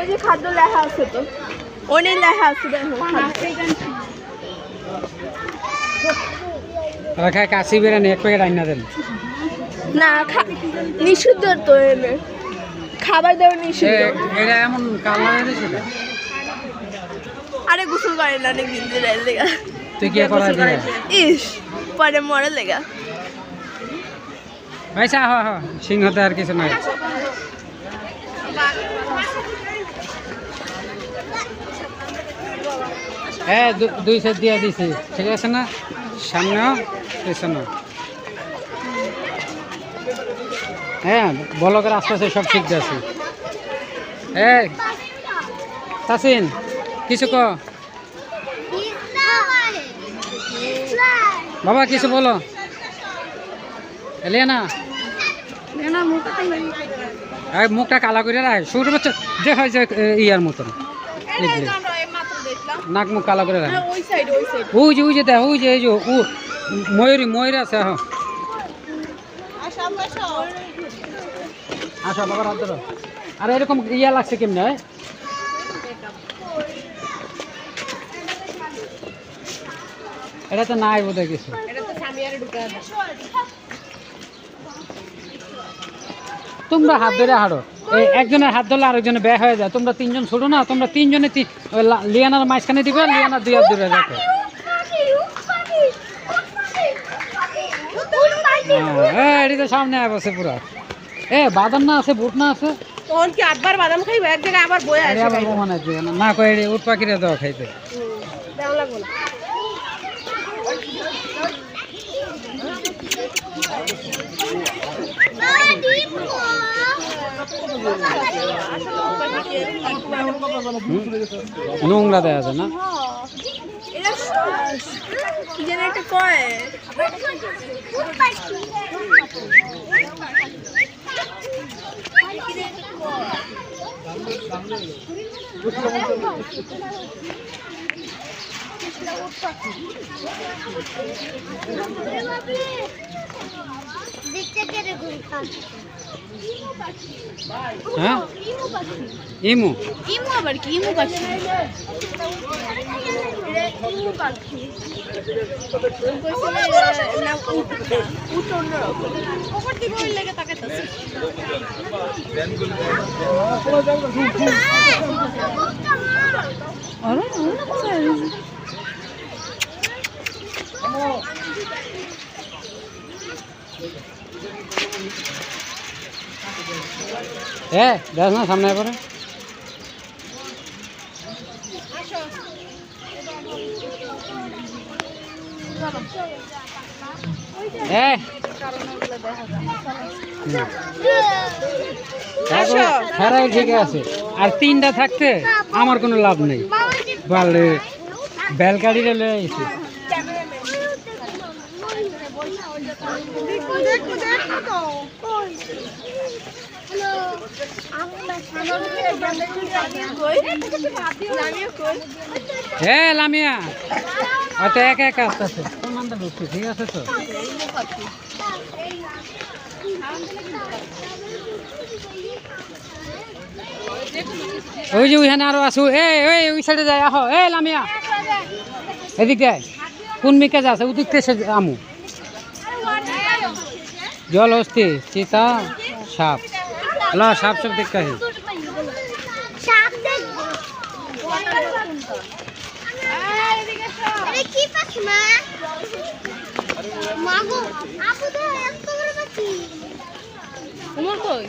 ওই যে খাদ্য লেখা আছে তো, অনেক লেখা আছে দেখো। খায় কাশি বিরিয়ানি এক প্যাকেট আইনা দেন। না নিষিদ্ধ তো এনে খাবার দেওয়া নিষিদ্ধ। এটা এমন কালার সেটা আরে গোসল করে না অনেক দিন ধরে লেগা। তুই কি করা দিয়ে ইস পরে মরে লেগা পয়সা হ হ সিংহতে আর কিছু নাই। হ্যাঁ দুই সেট দিয়ে দিছি ঠিক আছে না, সামনেও পেছনেও। হ্যাঁ বলো করে আস্তে আস্তে সব শিখতে আছি। এই তাসিন কিছু ক বাবা, কিছু বলো। এলিয়ে না মুখটা কালা করে রাখ, শুরু হচ্ছে দেখা যায় ইয়ার মতন, নাক মুখ কালা করে রাখ। ওই যে দেখ ওই যে এই যে ময়ূরী আছে। হ্যাঁ আচ্ছা বাবা রাত ধরো। আর এরকম ইয়া লাগছে কেমনি? এটা তো নাই বোধহয় কিছু। তোমরা হাত ধরে হাঁটো, এই একজনের হাত ধরলে আরেকজনের ব্যয় হয়ে যায়। তোমরা তিনজন ছোটো না, তোমরা তিনজনে লিয়ানার মাঝখানে দিবে, লিয়ানা দুই হাত ধরে রাখো। এটি তো সামনে আসে পুরা। বাদাম না আছে, বুট না আছে। তখন কি আটবার বাদাম খাইবে এক জায়গায় আবার বয়ে আসে আবার মনে না কই উট পাখিরে দাও খাইতে। দেওয়া লাগবো না। নোংরা দেওয়া যায় না। কি যেন একটা কয় হ্যাঁ ইমু ইমু আবার কি? ইমু পাখি ইমু পাখি না উট অন্যরকম ওপর দিকে ওই লেগে তাকাইতেছে। দেখ না সামনে পরে। হ্যাঁ ঠিক আছে। আর তিনটা থাকতে আমার কোনো লাভ নেই। বলে বেলগাড়িরে লয়ে আইছি। হ্যাঁ লামিয়া অত একা একা আসতেছে। কোন নামটা ঢুকছে ঠিক আছে তো? ওই যে ওইখানে আরো আসু। ওই সাইডে যায় আহ। লামিয়া এদিক দেয় কোন মিকাজ আছে ওদিক থেকে আমু। জল হস্তি চিতা সাপ সাপ সব দেখতে আসি। কই